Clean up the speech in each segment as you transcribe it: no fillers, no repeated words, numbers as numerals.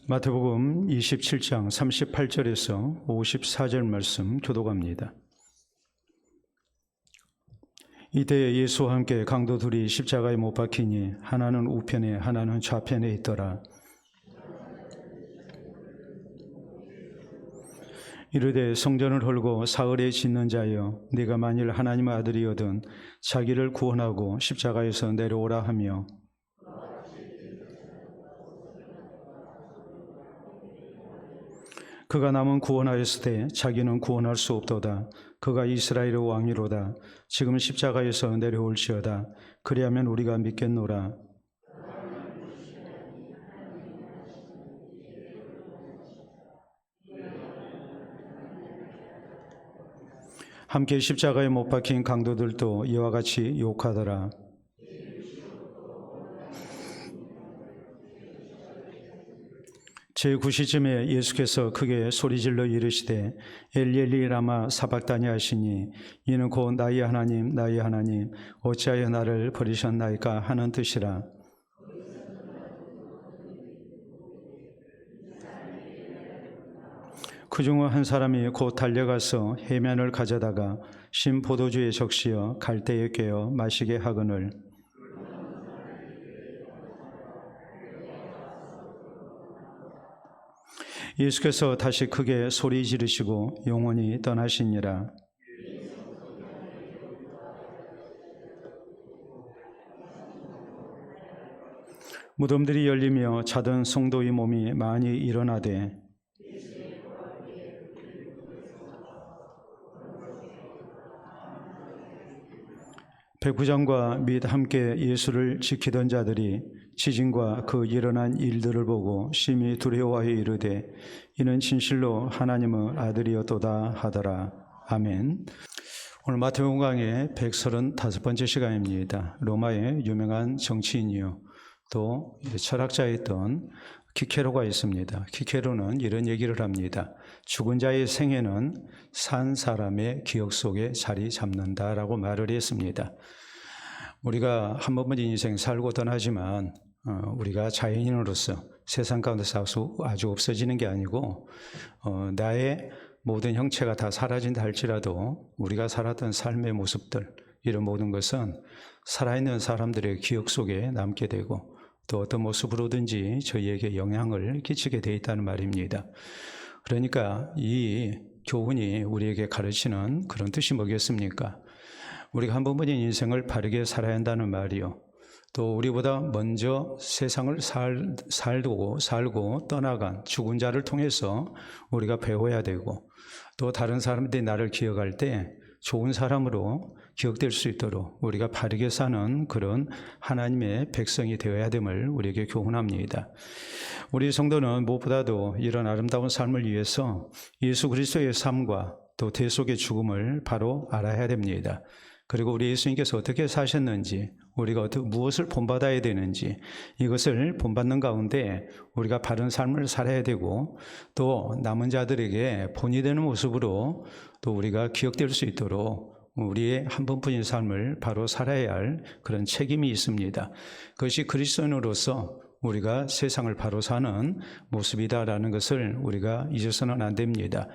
마태복음 27장 38절에서 54절 말씀 교독합니다. 이때 예수와 함께 강도 둘이 십자가에 못 박히니 하나는 우편에 하나는 좌편에 있더라. 이르되 성전을 헐고 사흘에 짓는 자여, 네가 만일 하나님의 아들이거든 자기를 구원하고 십자가에서 내려오라 하며, 그가 남은 구원하였으되 자기는 구원할 수 없도다. 그가 이스라엘의 왕이로다. 지금 십자가에서 내려올지어다. 그리하면 우리가 믿겠노라. 함께 십자가에 못 박힌 강도들도 이와 같이 욕하더라. 제9시쯤에 예수께서 크게 소리질러 이르시되 엘리 엘리 라마 사박다니 하시니, 이는 곧 나의 하나님 나의 하나님 어찌하여 나를 버리셨나이까 하는 뜻이라. 그 중 한 사람이 곧 달려가서 해면을 가져다가 신 포도주에 적시어 갈대에 꿰어 마시게 하거늘, 예수께서 다시 크게 소리 지르시고 영원히 떠나시니라. 무덤들이 열리며 자던 성도의 몸이 많이 일어나되, 백부장과 및 함께 예수를 지키던 자들이 지진과 그 일어난 일들을 보고 심히 두려워하여 이르되, 이는 진실로 하나님의 아들이었도다 하더라. 아멘. 오늘 마태복음 강의 135번째 시간입니다. 로마의 유명한 정치인이요 또 철학자였던 키케로가 있습니다. 키케로는 이런 얘기를 합니다. 죽은 자의 생애는 산 사람의 기억 속에 자리 잡는다라고 말을 했습니다. 우리가 한 번만 인생 살고 떠나지만 우리가 자연인으로서 세상 가운데서 아주 없어지는 게 아니고 나의 모든 형체가 다 사라진다 할지라도 우리가 살았던 삶의 모습들, 이런 모든 것은 살아있는 사람들의 기억 속에 남게 되고 또 어떤 모습으로든지 저희에게 영향을 끼치게 되어 있다는 말입니다. 그러니까 이 교훈이 우리에게 가르치는 그런 뜻이 뭐겠습니까? 우리가 한 번뿐인 인생을 바르게 살아야 한다는 말이요, 또 우리보다 먼저 세상을 살고 떠나간 죽은 자를 통해서 우리가 배워야 되고, 또 다른 사람들이 나를 기억할 때 좋은 사람으로 기억될 수 있도록 우리가 바르게 사는 그런 하나님의 백성이 되어야 됨을 우리에게 교훈합니다. 우리 성도는 무엇보다도 이런 아름다운 삶을 위해서 예수 그리스도의 삶과 또 대속의 죽음을 바로 알아야 됩니다. 그리고 우리 예수님께서 어떻게 사셨는지, 우리가 무엇을 본받아야 되는지, 이것을 본받는 가운데 우리가 바른 삶을 살아야 되고, 또 남은 자들에게 본이 되는 모습으로 또 우리가 기억될 수 있도록 우리의 한 번뿐인 삶을 바로 살아야 할 그런 책임이 있습니다. 그것이 그리스도인으로서 우리가 세상을 바로 사는 모습이다라는 것을 우리가 잊어서는 안 됩니다.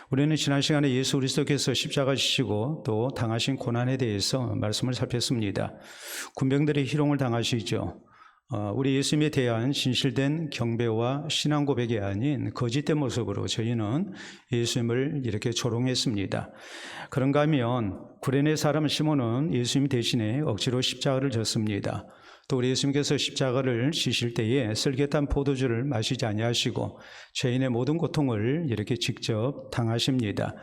우리는 지난 시간에 예수 그리스도께서 십자가 지시고 또 당하신 고난에 대해서 말씀을 살폈습니다. 군병들의 희롱을 당하시죠. 우리 예수님에 대한 진실된 경배와 신앙 고백이 아닌 거짓된 모습으로 저희는 예수님을 이렇게 조롱했습니다. 그런가 하면 구레네 사람 시몬은 예수님 대신에 억지로 십자가를 졌습니다. 또 우리 예수님께서 십자가를 지실 때에 쓸개탄 포도주를 마시지 아니하시고 죄인의 모든 고통을 이렇게 직접 당하십니다.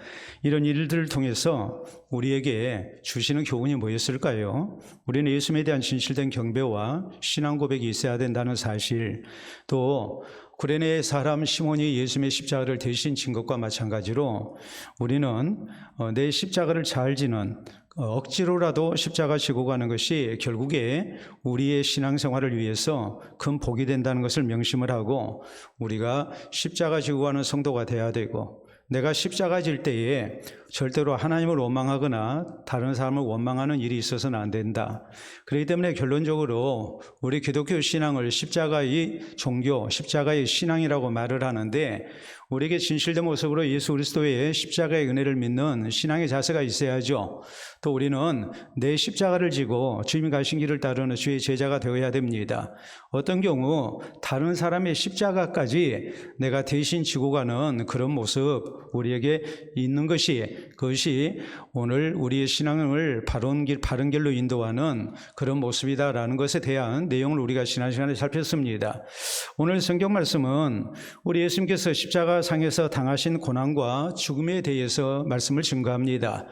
이런 일들을 통해서 우리에게 주시는 교훈이 뭐였을까요? 우리는 예수님에 대한 진실된 경배와 신앙 고백이 있어야 된다는 사실, 또 구레네 사람 시몬이 예수님의 십자가를 대신 진 것과 마찬가지로 우리는 내 십자가를 잘 지는, 억지로라도 십자가 지고 가는 것이 결국에 우리의 신앙생활을 위해서 큰 복이 된다는 것을 명심을 하고 우리가 십자가 지고 가는 성도가 돼야 되고, 내가 십자가 질 때에 절대로 하나님을 원망하거나 다른 사람을 원망하는 일이 있어서는 안 된다. 그렇기 때문에 결론적으로 우리 기독교 신앙을 십자가의 종교, 십자가의 신앙이라고 말을 하는데, 우리에게 진실된 모습으로 예수 그리스도의 십자가의 은혜를 믿는 신앙의 자세가 있어야죠. 또 우리는 내 십자가를 지고 주님이 가신 길을 따르는 주의 제자가 되어야 됩니다. 어떤 경우 다른 사람의 십자가까지 내가 대신 지고 가는 그런 모습 우리에게 있는 그것이 오늘 우리의 신앙을 바른 길로 인도하는 그런 모습이다라는 것에 대한 내용을 우리가 지난 시간에 살폈습니다. 오늘 성경 말씀은 우리 예수님께서 십자가상에서 당하신 고난과 죽음에 대해서 말씀을 증거합니다.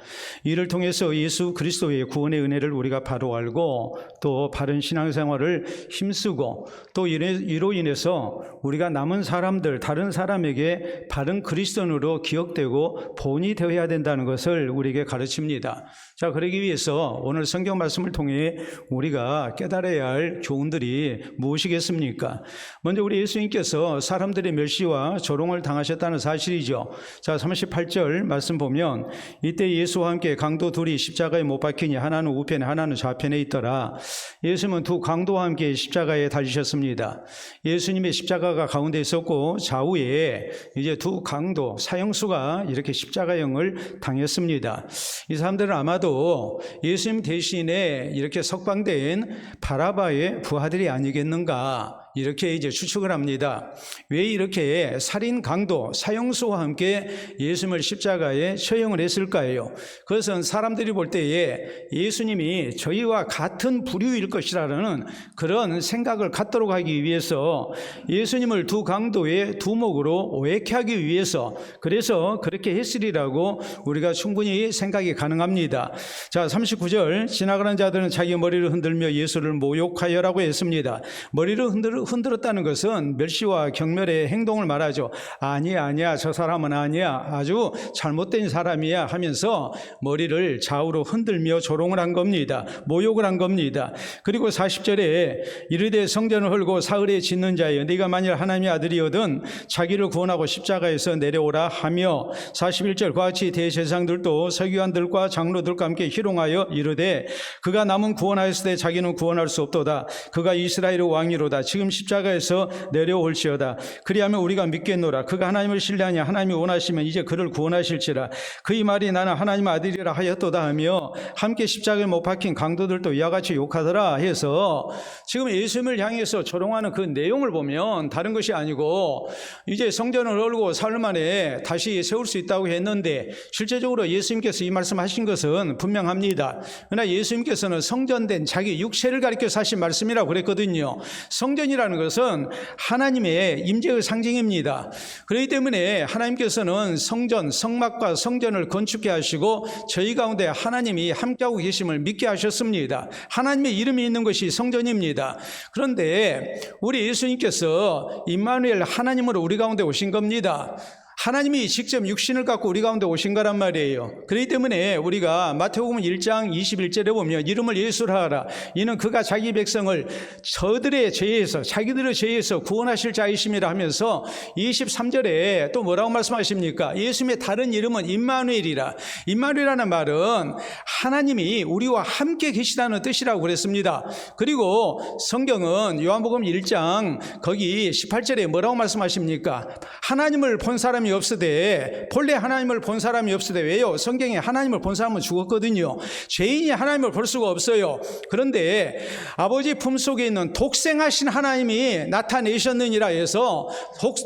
이를 통해서 예수 그리스도의 구원의 은혜를 우리가 바로 알고 또 바른 신앙생활을 힘쓰고 또 이로 인해서 우리가 남은 사람들, 다른 사람에게 바른 그리스도인으로 기억되고 본이 되어야 된다는 것을 우리에게 가르칩니다. 자, 그러기 위해서 오늘 성경 말씀을 통해 우리가 깨달아야 할 교훈들이 무엇이겠습니까? 먼저 우리 예수님께서 사람들의 멸시와 조롱을 당하셨다는 사실이죠. 자, 38절 말씀 보면 이때 예수와 함께 강도 둘이 십자가에 못 박히니 하나는 우편에 하나는 좌편에 있더라. 예수님은 두 강도와 함께 십자가에 달리셨습니다. 예수님의 십자가가 가운데 있었고 좌우에 이제 두 강도 사형수가 이렇게 십자가형을 당했습니다. 이 사람들은 아마도 예수님 대신에 이렇게 석방된 바라바의 부하들이 아니겠는가 이렇게 이제 추측을 합니다. 왜 이렇게 살인 강도 사형수와 함께 예수님을 십자가에 처형을 했을까요? 그것은 사람들이 볼 때에 예수님이 저희와 같은 부류일 것이라는 그런 생각을 갖도록 하기 위해서 예수님을 두 강도의 두목으로 오해케 하기 위해서 그래서 그렇게 했으리라고 우리가 충분히 생각이 가능합니다. 자, 39절 지나가는 자들은 자기 머리를 흔들며 예수를 모욕하여라고 했습니다. 머리를 흔들었다는 것은 멸시와 경멸의 행동을 말하죠. 아니야 저 사람은 아니야, 아주 잘못된 사람이야 하면서 머리를 좌우로 흔들며 조롱을 한 겁니다. 모욕을 한 겁니다. 그리고 40절에 이르되 성전을 헐고 사흘에 짓는 자여 네가 만일 하나님의 아들이거든 자기를 구원하고 십자가에서 내려오라 하며 41절 그와 같이 대제사장들도 서기관들과 장로들과 함께 희롱하여 이르되 그가 남은 구원하였으되 자기는 구원할 수 없도다. 그가 이스라엘의 왕이로다. 지금 십자가에서 내려올지어다. 그리하면 우리가 믿겠노라. 그가 하나님을 신뢰하냐 하나님이 원하시면 이제 그를 구원하실지라. 그의 말이 나는 하나님의 아들이라 하였도다 하며 함께 십자가에 못 박힌 강도들도 이와 같이 욕하더라 해서 지금 예수님을 향해서 조롱하는 그 내용을 보면 다른 것이 아니고 이제 성전을 헐고 사흘 만에 다시 세울 수 있다고 했는데 실제적으로 예수님께서 이 말씀하신 것은 분명합니다. 그러나 예수님께서는 성전된 자기 육체를 가리켜서 하신 말씀이라고 그랬거든요. 성전이라는 것은 하나님의 임재의 상징입니다. 그렇기 때문에 하나님께서는 성전, 성막과 성전을 건축해 하시고 저희 가운데 하나님이 함께하고 계심을 믿게 하셨습니다. 하나님의 이름이 있는 것이 성전입니다. 그런데 우리 예수님께서 임마누엘 하나님으로 우리 가운데 오신 겁니다. 하나님이 직접 육신을 갖고 우리 가운데 오신 거란 말이에요. 그렇기 때문에 우리가 마태복음 1장 21절에 보면 이름을 예수라 하라. 이는 그가 자기 백성을 저들의 죄에서 자기들의 죄에서 구원하실 자이심이라 하면서 23절에 또 뭐라고 말씀하십니까? 예수님의 다른 이름은 임마누엘이라. 임마누엘이라는 말은 하나님이 우리와 함께 계시다는 뜻이라고 그랬습니다. 그리고 성경은 요한복음 1장 거기 18절에 뭐라고 말씀하십니까? 하나님을 본 사람이 없으되 본래 하나님을 본 사람이 없으되 왜요? 성경에 하나님을 본 사람은 죽었거든요. 죄인이 하나님을 볼 수가 없어요. 그런데 아버지 품속에 있는 독생하신 하나님이 나타내셨느니라 해서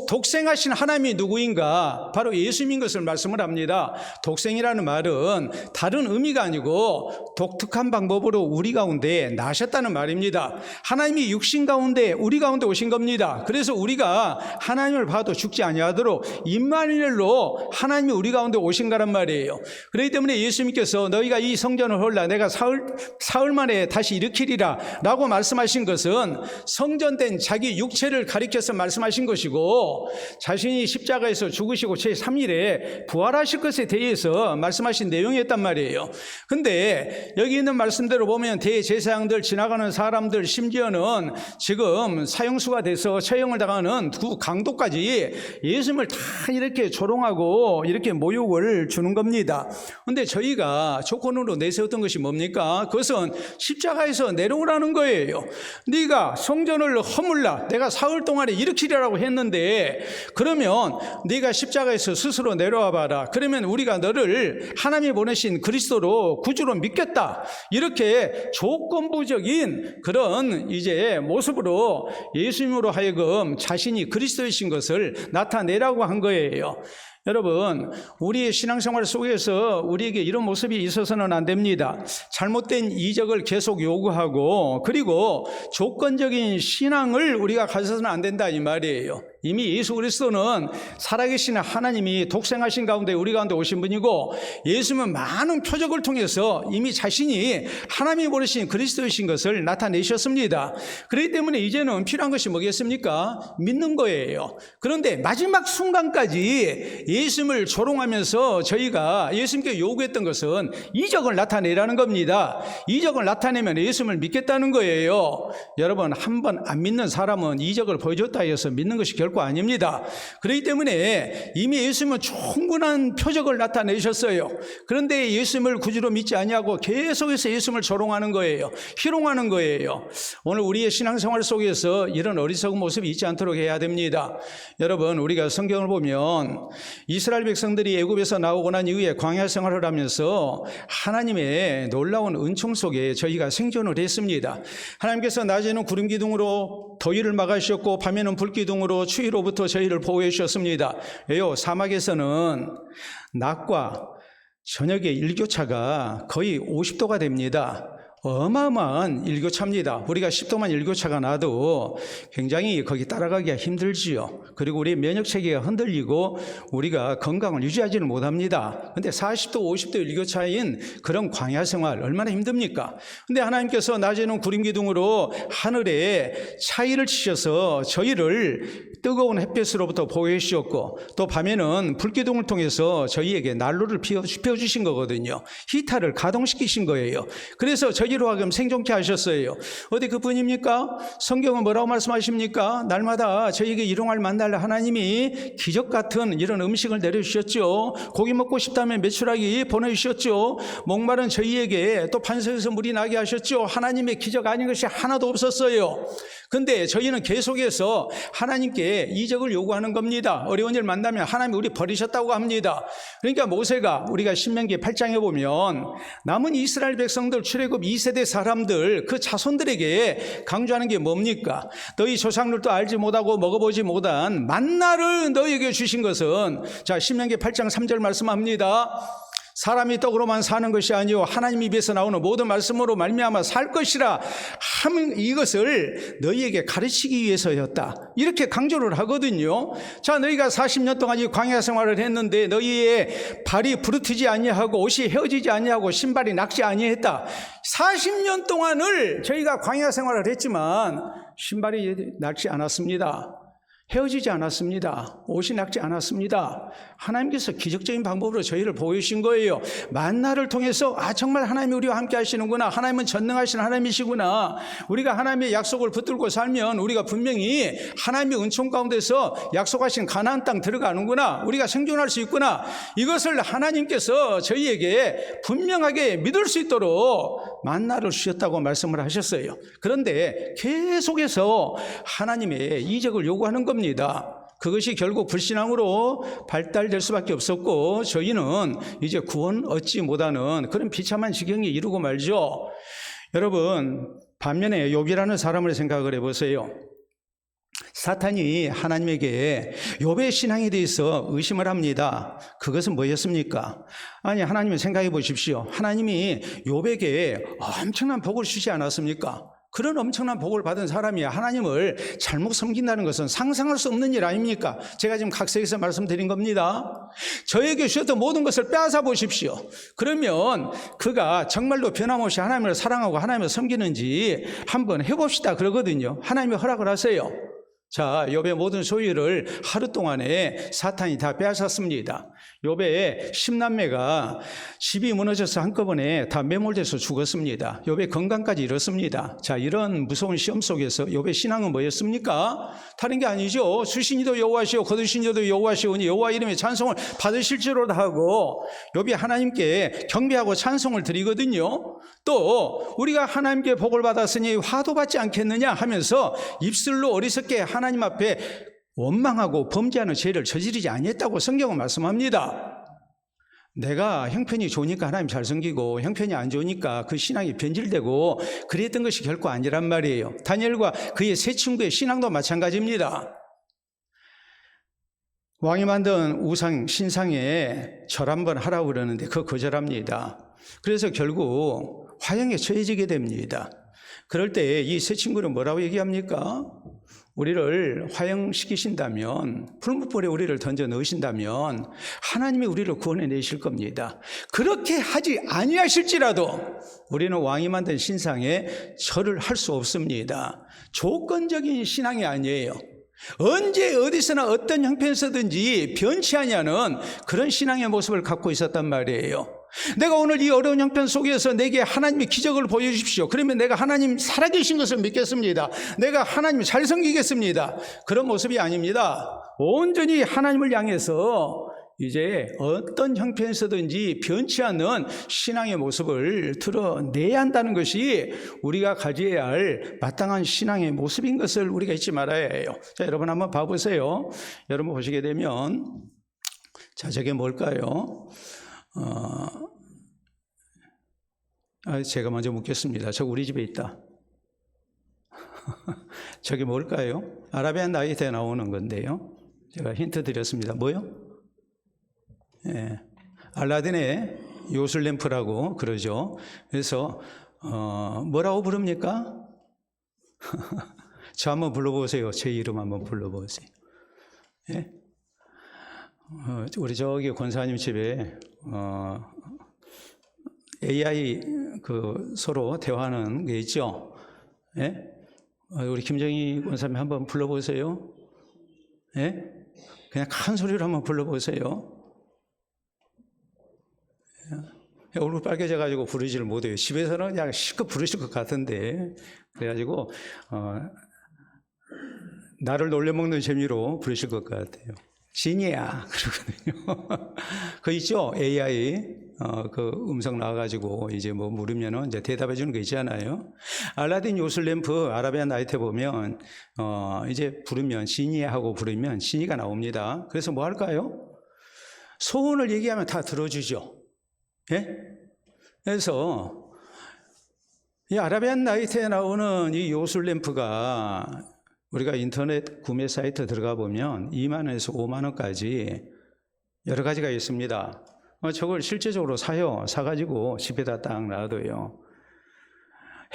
독생하신 하나님이 누구인가? 바로 예수님인 것을 말씀을 합니다. 독생이라는 말은 다른 의미가 아니고 독특한 방법으로 우리 가운데 나셨다는 말입니다. 하나님이 육신 가운데 우리 가운데 오신 겁니다. 그래서 우리가 하나님을 봐도 죽지 아니하도록 임마누엘로 하나님이 우리 가운데 오신 거란 말이에요. 그렇기 때문에 예수님께서 너희가 이 성전을 헐라 내가 사흘 만에 다시 일으키리라 라고 말씀하신 것은 성전된 자기 육체를 가리켜서 말씀하신 것이고 자신이 십자가에서 죽으시고 제3일에 부활하실 것에 대해서 말씀하신 내용이었단 말이에요. 근데 여기 있는 말씀대로 보면 대제사장들, 지나가는 사람들, 심지어는 지금 사형수가 돼서 처형을 당하는 두 강도까지 예수님을 다 이렇게 조롱하고 이렇게 모욕을 주는 겁니다. 근데 저희가 조건으로 내세웠던 것이 뭡니까? 그것은 십자가에서 내려오라는 거예요. 네가 성전을 허물라, 내가 사흘 동안에 일으키리라고 했는데, 그러면 네가 십자가에서 스스로 내려와 봐라. 그러면 우리가 너를 하나님이 보내신 그리스도로 구주로 믿겠다. 이렇게 조건부적인 그런 이제 모습으로 예수님으로 하여금 자신이 그리스도이신 것을 나타내라고 한 거예요. 여러분, 우리의 신앙생활 속에서 우리에게 이런 모습이 있어서는 안 됩니다. 잘못된 이적을 계속 요구하고, 그리고 조건적인 신앙을 우리가 가져서는 안 된다 이 말이에요. 이미 예수 그리스도는 살아계신 하나님이 독생하신 가운데 우리 가운데 오신 분이고, 예수님은 많은 표적을 통해서 이미 자신이 하나님이 보내신 그리스도이신 것을 나타내셨습니다. 그렇기 때문에 이제는 필요한 것이 뭐겠습니까? 믿는 거예요. 그런데 마지막 순간까지 예수님을 조롱하면서 저희가 예수님께 요구했던 것은 이적을 나타내라는 겁니다. 이적을 나타내면 예수님을 믿겠다는 거예요. 여러분, 한 번 안 믿는 사람은 이적을 보여줬다 해서 믿는 것이 결코 아닙니다. 그렇기 때문에 이미 예수님은 충분한 표적을 나타내셨어요. 그런데 예수님을 구주로 믿지 아니하고 계속해서 예수님을 조롱하는 거예요. 희롱하는 거예요. 오늘 우리의 신앙생활 속에서 이런 어리석은 모습이 있지 않도록 해야 됩니다. 여러분, 우리가 성경을 보면 이스라엘 백성들이 애굽에서 나오고 난 이후에 광야 생활을 하면서 하나님의 놀라운 은총 속에 저희가 생존을 했습니다. 하나님께서 낮에는 구름 기둥으로 더위를 막아주셨고 밤에는 불 기둥으로 추위로부터 저희를 보호해 주셨습니다. 왜요? 사막에서는 낮과 저녁의 일교차가 거의 50도가 됩니다. 어마어마한 일교차입니다. 우리가 10도만 일교차가 나도 굉장히 거기 따라가기가 힘들지요. 그리고 우리의 면역체계가 흔들리고 우리가 건강을 유지하지는 못합니다. 근데 40도, 50도 일교차인 그런 광야 생활 얼마나 힘듭니까? 근데 하나님께서 낮에는 구름 기둥으로 하늘에 차이를 치셔서 저희를 뜨거운 햇볕으로부터 보호해 주셨고, 또 밤에는 불기둥을 통해서 저희에게 난로를 피워주신 거거든요. 히터를 가동시키신 거예요. 그래서 저희로 하여금 생존케 하셨어요. 어디 그뿐입니까? 성경은 뭐라고 말씀하십니까? 날마다 저희에게 일용할 만날 하나님이 기적 같은 이런 음식을 내려주셨죠. 고기 먹고 싶다면 메추라기 보내주셨죠. 목마른 저희에게 또 반석에서 물이 나게 하셨죠. 하나님의 기적 아닌 것이 하나도 없었어요. 근데 저희는 계속해서 하나님께 이적을 요구하는 겁니다. 어려운 일 만나면 하나님이 우리 버리셨다고 합니다. 그러니까 모세가 우리가 신명기 8장에 보면 남은 이스라엘 백성들 출애굽 2세대 사람들 그 자손들에게 강조하는 게 뭡니까? 너희 조상들도 알지 못하고 먹어보지 못한 만나를 너희에게 주신 것은, 자, 신명기 8장 3절 말씀합니다. 사람이 떡으로만 사는 것이 아니요 하나님 입에서 나오는 모든 말씀으로 말미암아 살 것이라 하면 이것을 너희에게 가르치기 위해서였다. 이렇게 강조를 하거든요. 자, 너희가 40년 동안 이 광야 생활을 했는데 너희의 발이 부르트지 아니하고 옷이 헤어지지 아니하고 신발이 낡지 아니했다. 40년 동안을 저희가 광야 생활을 했지만 신발이 낡지 않았습니다. 헤어지지 않았습니다. 옷이 낡지 않았습니다. 하나님께서 기적적인 방법으로 저희를 보여주신 거예요. 만나를 통해서 정말 하나님이 우리와 함께 하시는구나. 하나님은 전능하신 하나님이시구나. 우리가 하나님의 약속을 붙들고 살면 우리가 분명히 하나님의 은총 가운데서 약속하신 가나안 땅 들어가는구나. 우리가 생존할 수 있구나. 이것을 하나님께서 저희에게 분명하게 믿을 수 있도록 만나를 주셨다고 말씀을 하셨어요. 그런데 계속해서 하나님의 이적을 요구하는 겁니다. 그것이 결국 불신앙으로 발달될 수밖에 없었고, 저희는 이제 구원 얻지 못하는 그런 비참한 지경에 이르고 말죠. 여러분, 반면에 욥이라는 사람을 생각을 해보세요. 사탄이 하나님에게 욥의 신앙에 대해서 의심을 합니다. 그것은 뭐였습니까? 아니, 하나님을 생각해 보십시오. 하나님이 욥에게 엄청난 복을 주지 않았습니까? 그런 엄청난 복을 받은 사람이 하나님을 잘못 섬긴다는 것은 상상할 수 없는 일 아닙니까? 제가 지금 각색에서 말씀드린 겁니다. 저에게 주셨던 모든 것을 빼앗아 보십시오. 그러면 그가 정말로 변함없이 하나님을 사랑하고 하나님을 섬기는지 한번 해봅시다 그러거든요. 하나님이 허락을 하세요. 자, 욥의 모든 소유를 하루 동안에 사탄이 다 빼앗았습니다. 욥의 10남매가 집이 무너져서 한꺼번에 다 매몰돼서 죽었습니다. 욥의 건강까지 잃었습니다. 자, 이런 무서운 시험 속에서 욥의 신앙은 뭐였습니까? 다른 게 아니죠. 수신이도 여호와시오 거두신이도 여호와시오니 여호와 이름의 찬송을 받으실지로다 하고 욥이 하나님께 경배하고 찬송을 드리거든요. 또 우리가 하나님께 복을 받았으니 화도 받지 않겠느냐 하면서 입술로 어리석게 하나님 앞에 원망하고 범죄하는 죄를 저지르지 아니했다고 성경은 말씀합니다. 내가 형편이 좋으니까 하나님 잘 섬기고 형편이 안 좋으니까 그 신앙이 변질되고 그랬던 것이 결코 아니란 말이에요. 다니엘과 그의 세 친구의 신앙도 마찬가지입니다. 왕이 만든 우상 신상에 절 한번 하라고 그러는데 그거 거절합니다. 그래서 결국 화형에 처해지게 됩니다. 그럴 때 이 세 친구는 뭐라고 얘기합니까? 우리를 화형시키신다면, 풀무불에 우리를 던져 넣으신다면 하나님이 우리를 구원해 내실 겁니다. 그렇게 하지 아니하실지라도 우리는 왕이 만든 신상에 절을 할 수 없습니다. 조건적인 신앙이 아니에요. 언제 어디서나 어떤 형편에서든지 변치 아니하는 그런 신앙의 모습을 갖고 있었단 말이에요. 내가 오늘 이 어려운 형편 속에서 내게 하나님의 기적을 보여주십시오. 그러면 내가 하나님 살아계신 것을 믿겠습니다. 내가 하나님 잘 섬기겠습니다. 그런 모습이 아닙니다. 온전히 하나님을 향해서 이제 어떤 형편에서든지 변치 않는 신앙의 모습을 드러내야 한다는 것이 우리가 가져야 할 마땅한 신앙의 모습인 것을 우리가 잊지 말아야 해요. 자, 여러분 한번 봐보세요. 여러분 보시게 되면 자, 저게 뭘까요? 제가 먼저 묻겠습니다. 저 우리 집에 있다. 저게 뭘까요? 아라비안 나이트에 나오는 건데요. 제가 힌트 드렸습니다. 뭐요? 예, 알라딘의 요술램프라고 그러죠. 그래서 뭐라고 부릅니까? 저 한번 불러보세요. 제 이름 한번 불러보세요. 예? 우리 저기 권사님 집에 AI 서로 대화하는 게 있죠. 예? 우리 김정희 권사님 한번 불러보세요. 예? 그냥 큰 소리로 한번 불러보세요. 얼굴 빨개져가지고 부르지를 못해요. 집에서는 그냥 실컷 부르실 것 같은데 그래가지고 나를 놀려먹는 재미로 부르실 것 같아요. 진이야 그러거든요. 그 있죠, AI 그 음성 나와가지고 이제 뭐 물으면은 이제 대답해 주는 거 있잖아요. 알라딘 요술램프 아라비안 나이트에 보면 이제 부르면 진이야 하고 부르면 진이가 나옵니다. 그래서 뭐 할까요? 소원을 얘기하면 다 들어주죠. 예? 그래서 이 아라비안 나이트에 나오는 이 요술램프가 우리가 인터넷 구매 사이트 들어가 보면 2만 원에서 5만 원까지 여러 가지가 있습니다. 저걸 실제적으로 사요. 사가지고 집에다 딱 놔둬요.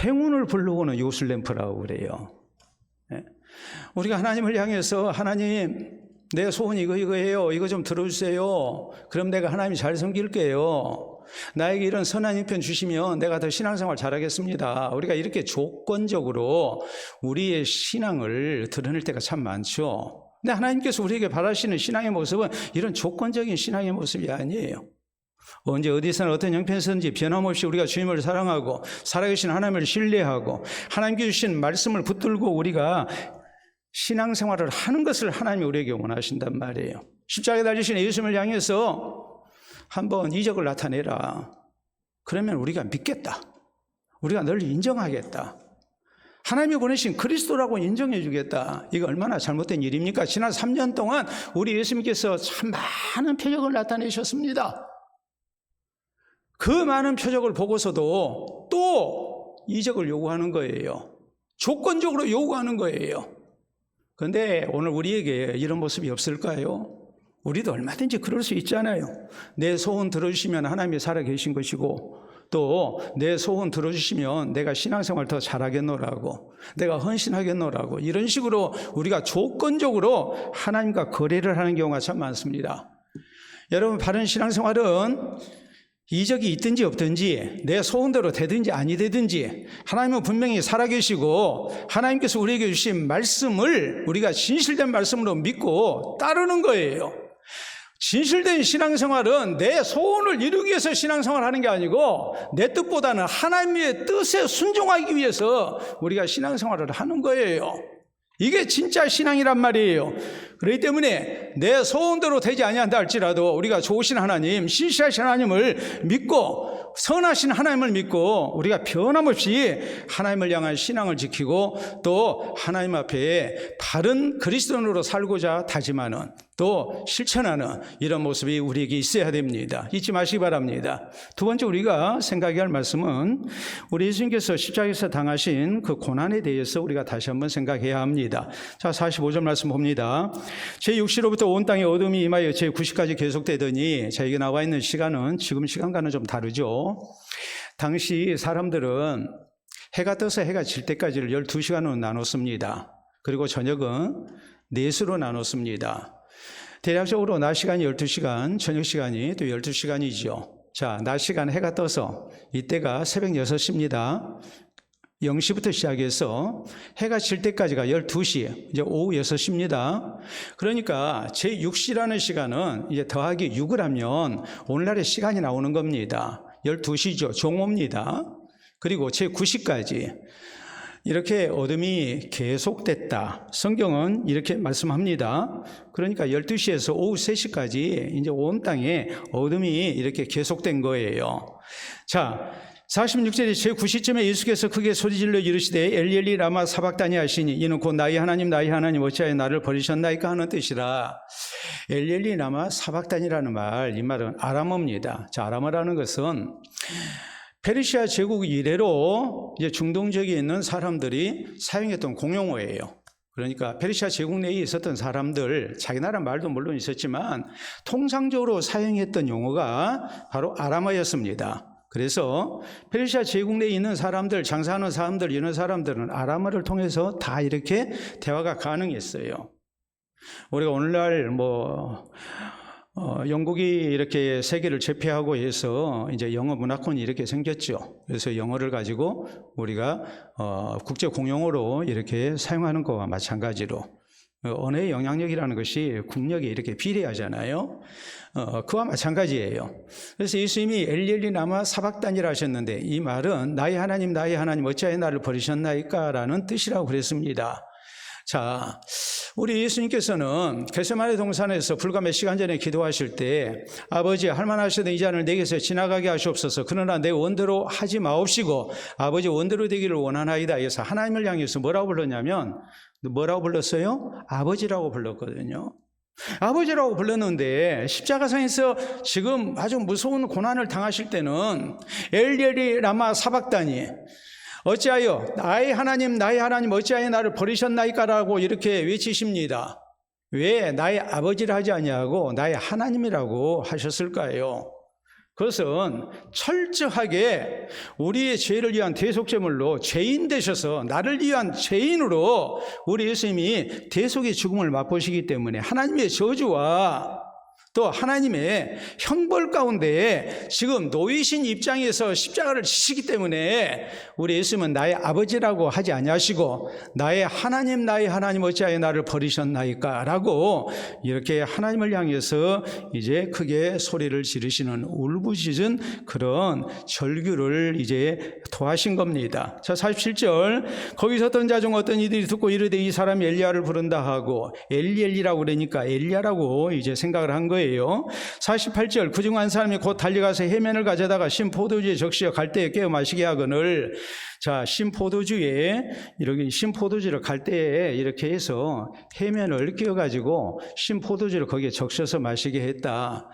행운을 불러오는 요술램프라고 그래요. 예? 우리가 하나님을 향해서 하나님 내 소원 이거예요. 이거 좀 들어주세요. 그럼 내가 하나님 잘 섬길게요. 나에게 이런 선한 형편 주시면 내가 더 신앙생활 잘하겠습니다. 우리가 이렇게 조건적으로 우리의 신앙을 드러낼 때가 참 많죠. 근데 하나님께서 우리에게 바라시는 신앙의 모습은 이런 조건적인 신앙의 모습이 아니에요. 언제 어디서나 어떤 형편에서든지 변함없이 우리가 주님을 사랑하고 살아계신 하나님을 신뢰하고 하나님께 주신 말씀을 붙들고 우리가 신앙생활을 하는 것을 하나님이 우리에게 원하신단 말이에요. 십자가에 달리신 예수님을 향해서 한번 이적을 나타내라. 그러면 우리가 믿겠다. 우리가 널 인정하겠다. 하나님이 보내신 그리스도라고 인정해 주겠다. 이거 얼마나 잘못된 일입니까? 지난 3년 동안 우리 예수님께서 참 많은 표적을 나타내셨습니다. 그 많은 표적을 보고서도 또 이적을 요구하는 거예요. 조건적으로 요구하는 거예요. 그런데 오늘 우리에게 이런 모습이 없을까요? 우리도 얼마든지 그럴 수 있잖아요. 내 소원 들어주시면 하나님이 살아계신 것이고 또 내 소원 들어주시면 내가 신앙생활 더 잘하겠노라고 내가 헌신하겠노라고 이런 식으로 우리가 조건적으로 하나님과 거래를 하는 경우가 참 많습니다. 여러분 바른 신앙생활은 이적이 있든지 없든지 내 소원대로 되든지 아니 되든지 하나님은 분명히 살아계시고 하나님께서 우리에게 주신 말씀을 우리가 진실된 말씀으로 믿고 따르는 거예요. 진실된 신앙생활은 내 소원을 이루기 위해서 신앙생활하는 게 아니고 내 뜻보다는 하나님의 뜻에 순종하기 위해서 우리가 신앙생활을 하는 거예요. 이게 진짜 신앙이란 말이에요. 그렇기 때문에 내 소원대로 되지 아니한다 할지라도 우리가 좋으신 하나님, 신실하신 하나님을 믿고 선하신 하나님을 믿고 우리가 변함없이 하나님을 향한 신앙을 지키고 또 하나님 앞에 바른 그리스도인으로 살고자 다짐하는 또 실천하는 이런 모습이 우리에게 있어야 됩니다. 잊지 마시기 바랍니다. 두 번째 우리가 생각해야 할 말씀은 우리 예수님께서 십자가에서 당하신 그 고난에 대해서 우리가 다시 한번 생각해야 합니다. 자, 45절 말씀 봅니다. 제6시로부터 온 땅에 어둠이 임하여 제9시까지 계속되더니, 자, 이게 나와 있는 시간은 지금 시간과는 좀 다르죠. 당시 사람들은 해가 떠서 해가 질 때까지를 12시간으로 나눴습니다. 그리고 저녁은 4수로 나눴습니다. 대략적으로 낮 시간이 12시간, 저녁 시간이 또 12시간이죠. 자, 낮 시간 해가 떠서 이때가 새벽 6시입니다. 0시부터 시작해서 해가 질 때까지가 12시, 이제 오후 6시입니다. 그러니까 제6시라는 시간은 이제 더하기 6을 하면 오늘날의 시간이 나오는 겁니다. 12시죠. 종호입니다. 그리고 제9시까지 이렇게 어둠이 계속됐다. 성경은 이렇게 말씀합니다. 그러니까 12시에서 오후 3시까지 이제 온 땅에 어둠이 이렇게 계속된 거예요. 자, 46절에 제9시쯤에 예수께서 크게 소리질러 이르시되 엘리 엘리 라마 사박다니 하시니 이는 곧 나의 하나님 어찌하여 나를 버리셨나이까 하는 뜻이라. 엘리 엘리 라마 사박다니라는 말, 이 말은 아람어입니다. 자, 아람어라는 것은 페르시아 제국 이래로 이제 중동 지역에 있는 사람들이 사용했던 공용어예요. 그러니까 페르시아 제국 내에 있었던 사람들, 자기 나라 말도 물론 있었지만 통상적으로 사용했던 용어가 바로 아람어였습니다. 그래서 페르시아 제국 내에 있는 사람들, 장사하는 사람들, 이런 사람들은 아람어를 통해서 다 이렇게 대화가 가능했어요. 우리가 오늘날 영국이 이렇게 세계를 제패하고 해서 이제 영어 문화권이 이렇게 생겼죠. 그래서 영어를 가지고 우리가 국제 공용어로 이렇게 사용하는 것과 마찬가지로 언어의 영향력이라는 것이 국력에 이렇게 비례하잖아요. 그와 마찬가지예요. 그래서 예수님이 엘리 라마 사박다니라 하셨는데 이 말은 나의 하나님 어찌하여 나를 버리셨나이까 라는 뜻이라고 그랬습니다. 자, 우리 예수님께서는 겟세마네 동산에서 불과 몇 시간 전에 기도하실 때 아버지 할만하시던 이 잔을 내게서 지나가게 하시옵소서. 그러나 내 원대로 하지 마옵시고 아버지 원대로 되기를 원하나이다 해서 하나님을 향해서 뭐라고 불렀냐면 뭐라고 불렀어요? 아버지라고 불렀거든요. 아버지라고 불렀는데 십자가상에서 지금 아주 무서운 고난을 당하실 때는 엘리 라마 사박다니 어찌하여 나의 하나님 어찌하여 나를 버리셨나이까라고 이렇게 외치십니다. 왜 나의 아버지를 하지 아니하고 나의 하나님이라고 하셨을까요? 그것은 철저하게 우리의 죄를 위한 대속제물로 죄인 되셔서 나를 위한 죄인으로 우리 예수님이 대속의 죽음을 맛보시기 때문에 하나님의 저주와 또 하나님의 형벌 가운데 지금 놓이신 입장에서 십자가를 지시기 때문에 우리 예수님은 나의 아버지라고 하지 아니하시고 나의 하나님 어찌하여 나를 버리셨나이까 라고 이렇게 하나님을 향해서 이제 크게 소리를 지르시는 울부짖은 그런 절규를 이제 토하신 겁니다. 자, 47절 거기서 어떤 자 중 어떤 이들이 듣고 이르되 이 사람이 엘리야를 부른다 하고 엘리라고 그러니까 엘리야라고 이제 생각을 한 거예요. 48절 그중 한 사람이 곧 달려가서 해면을 가져다가 신 포도주에 적시어 갈대에 깨어 마시게 하거늘. 자, 신 포도주에 이렇게 신 포도주를 갈대에 이렇게 해서 해면을 끼워 가지고 신 포도주를 거기에 적셔서 마시게 했다.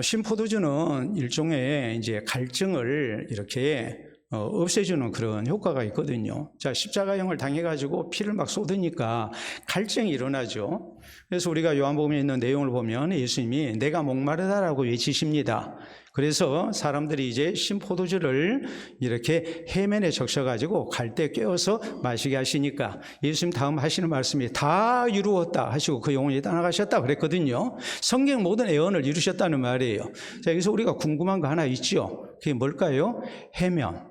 신 포도주는 일종의 이제 갈증을 이렇게 없애주는 그런 효과가 있거든요. 자, 십자가형을 당해가지고 피를 막 쏟으니까 갈증이 일어나죠. 그래서 우리가 요한복음에 있는 내용을 보면 예수님이 내가 목마르다라고 외치십니다. 그래서 사람들이 이제 신포도주를 이렇게 해면에 적셔가지고 갈 때 꿰어서 마시게 하시니까 예수님 다음 하시는 말씀이 다 이루었다 하시고 그 영혼이 떠나가셨다 그랬거든요. 성경 모든 애언을 이루셨다는 말이에요. 자, 여기서 우리가 궁금한 거 하나 있죠. 그게 뭘까요? 해면.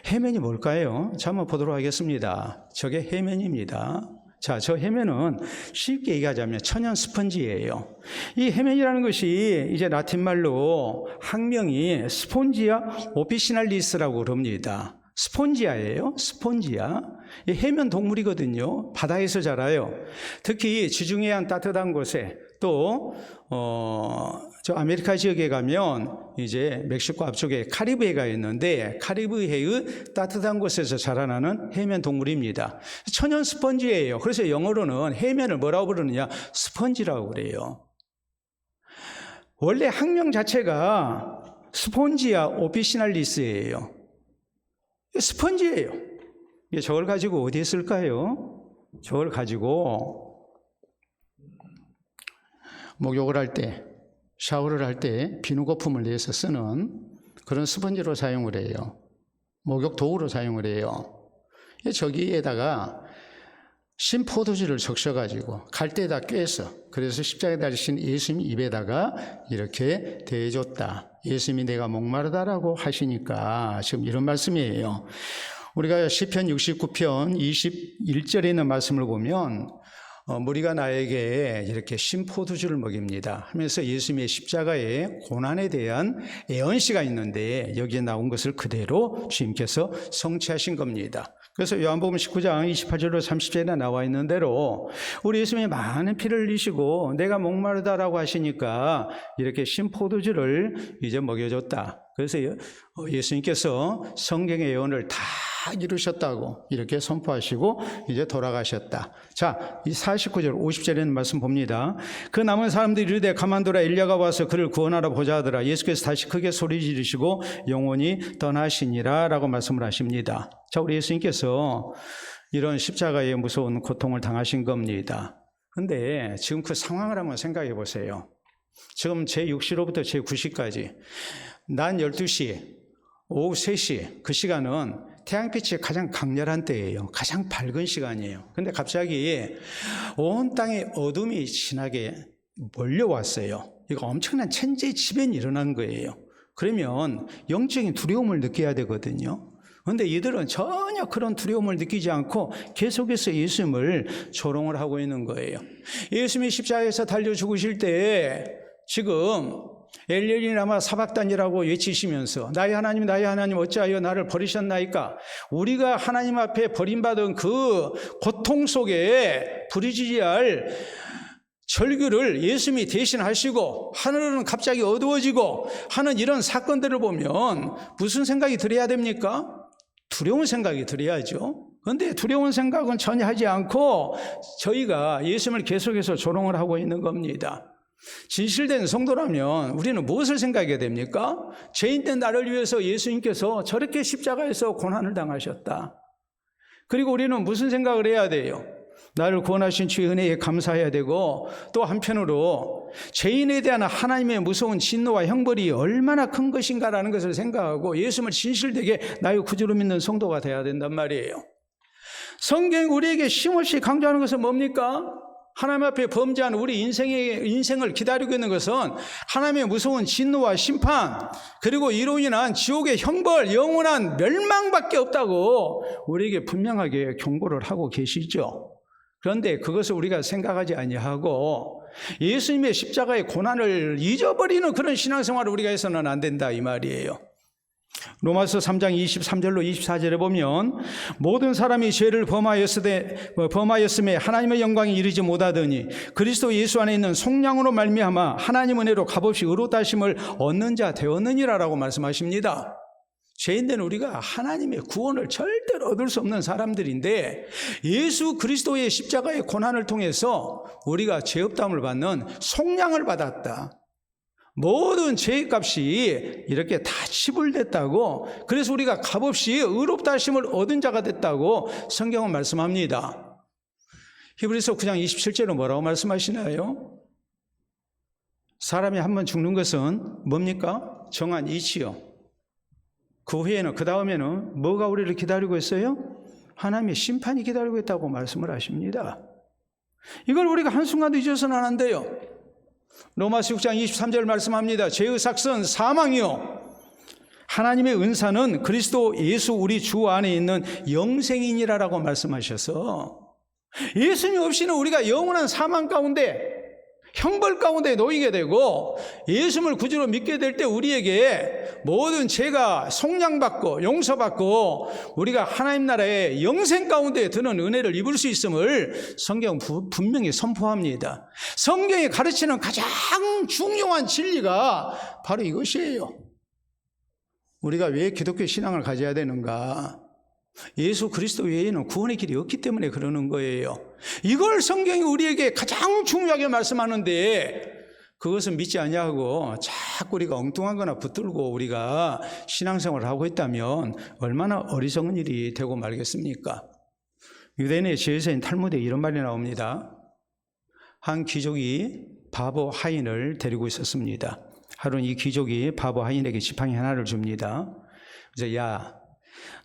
해면이 뭘까요? 자, 한번 보도록 하겠습니다. 저게 해면입니다. 자, 저 해면은 쉽게 얘기하자면 천연 스펀지예요. 이 해면이라는 것이 이제 라틴 말로 학명이 스폰지아 오피시날리스라고 그럽니다. 스폰지아예요. 스폰지아. 이 해면 동물이거든요. 바다에서 자라요. 특히 지중해안 따뜻한 곳에 또 저 아메리카 지역에 가면 이제 멕시코 앞쪽에 카리브해가 있는데 카리브해의 따뜻한 곳에서 자라나는 해면 동물입니다. 천연 스펀지예요. 그래서 영어로는 해면을 뭐라고 부르느냐? 스펀지라고 그래요. 원래 학명 자체가 스폰지아 오피시날리스예요. 스펀지예요. 저걸 가지고 어디에 쓸까요? 저걸 가지고 목욕을 할 때, 샤워를 할 때 비누 거품을 내서 쓰는 그런 스펀지로 사용을 해요. 목욕 도구로 사용을 해요. 저기에다가 신포도주를 적셔가지고 갈대에다 꿰서 그래서 십자가에 달리신 예수님 입에다가 이렇게 대해줬다. 예수님이 내가 목마르다라고 하시니까 지금 이런 말씀이에요. 우리가 시편 69편 21절에 있는 말씀을 보면 무리가 나에게 이렇게 신포도주를 먹입니다 하면서 예수님의 십자가의 고난에 대한 애언시가 있는데 여기에 나온 것을 그대로 주님께서 성취하신 겁니다. 그래서 요한복음 19장 28절로 30절에 나와 있는 대로 우리 예수님이 많은 피를 흘리시고 내가 목마르다라고 하시니까 이렇게 신포도주를 이제 먹여줬다. 그래서 예수님께서 성경의 예언을 다 이루셨다고 이렇게 선포하시고 이제 돌아가셨다. 자, 이 49절 50절에 있는 말씀 봅니다. 그 남은 사람들이 이르되 가만두라 엘리야가 와서 그를 구원하러 보자 하더라. 예수께서 다시 크게 소리 지르시고 영원히 떠나시니라 라고 말씀을 하십니다. 자, 우리 예수님께서 이런 십자가의 무서운 고통을 당하신 겁니다. 근데 지금 그 상황을 한번 생각해 보세요. 지금 제6시로부터 제9시까지 낮 12시, 오후 3시 그 시간은 태양빛이 가장 강렬한 때예요. 가장 밝은 시간이에요. 근데 갑자기 온 땅에 어둠이 진하게 몰려왔어요. 이거 엄청난 천재지변이 일어난 거예요. 그러면 영적인 두려움을 느껴야 되거든요. 그런데 이들은 전혀 그런 두려움을 느끼지 않고 계속해서 예수님을 조롱을 하고 있는 거예요. 예수님이 십자가에서 달려 죽으실 때 지금 엘리엘리 라마 사박단이라고 외치시면서 나의 하나님 어찌하여 나를 버리셨나이까. 우리가 하나님 앞에 버림받은 그 고통 속에 부르짖어야 절규를 예수님이 대신하시고 하늘은 갑자기 어두워지고 하는 이런 사건들을 보면 무슨 생각이 들어야 됩니까? 두려운 생각이 들어야죠. 그런데 두려운 생각은 전혀 하지 않고 저희가 예수님을 계속해서 조롱을 하고 있는 겁니다. 진실된 성도라면 우리는 무엇을 생각해야 됩니까? 죄인된 나를 위해서 예수님께서 저렇게 십자가에서 고난을 당하셨다. 그리고 우리는 무슨 생각을 해야 돼요? 나를 구원하신 주의 은혜에 감사해야 되고 또 한편으로 죄인에 대한 하나님의 무서운 진노와 형벌이 얼마나 큰 것인가라는 것을 생각하고 예수님을 진실되게 나의 구주로 믿는 성도가 돼야 된단 말이에요. 성경이 우리에게 쉼없이 강조하는 것은 뭡니까? 하나님 앞에 범죄한 우리 인생을 기다리고 있는 것은 하나님의 무서운 진노와 심판 그리고 이로 인한 지옥의 형벌, 영원한 멸망밖에 없다고 우리에게 분명하게 경고를 하고 계시죠. 그런데 그것을 우리가 생각하지 아니하고 예수님의 십자가의 고난을 잊어버리는 그런 신앙생활을 우리가 해서는 안 된다 이 말이에요. 로마서 3장 23절로 24절에 보면 모든 사람이 죄를 범하였음에 하나님의 영광에 이르지 못하더니 그리스도 예수 안에 있는 속량으로 말미암아 하나님 은혜로 값없이 의롭다 하심을 얻는 자 되었느니라라고 말씀하십니다. 죄인된 우리가 하나님의 구원을 절대로 얻을 수 없는 사람들인데 예수 그리스도의 십자가의 고난을 통해서 우리가 죄업담을 받는 속량을 받았다. 모든 죄의 값이 이렇게 다 치불됐다고, 그래서 우리가 값없이 의롭다 하심을 얻은 자가 됐다고 성경은 말씀합니다. 히브리서 9장 27절로 뭐라고 말씀하시나요? 사람이 한 번 죽는 것은 뭡니까? 정한 이치요. 그 후에는, 그 다음에는 뭐가 우리를 기다리고 있어요? 하나님의 심판이 기다리고 있다고 말씀을 하십니다. 이걸 우리가 한순간도 잊어서는 안 돼요. 로마서 6장 23절 말씀합니다. 죄의 삭은 사망이요, 하나님의 은사는 그리스도 예수 우리 주 안에 있는 영생이니라라고 말씀하셔서, 예수님 없이는 우리가 영원한 사망 가운데, 형벌 가운데 놓이게 되고, 예수님을 구주로 믿게 될 때 우리에게 모든 죄가 속량받고 용서받고 우리가 하나님 나라의 영생 가운데 드는 은혜를 입을 수 있음을 성경은 분명히 선포합니다. 성경이 가르치는 가장 중요한 진리가 바로 이것이에요. 우리가 왜 기독교 신앙을 가져야 되는가? 예수 그리스도 외에는 구원의 길이 없기 때문에 그러는 거예요. 이걸 성경이 우리에게 가장 중요하게 말씀하는데, 그것은 믿지 아니하고 자꾸 우리가 엉뚱한 거나 붙들고 우리가 신앙생활을 하고 있다면 얼마나 어리석은 일이 되고 말겠습니까? 유대인의 지혜서인 탈무드에 이런 말이 나옵니다. 한 귀족이 바보 하인을 데리고 있었습니다. 하루는 이 귀족이 바보 하인에게 지팡이 하나를 줍니다. 그래서 야,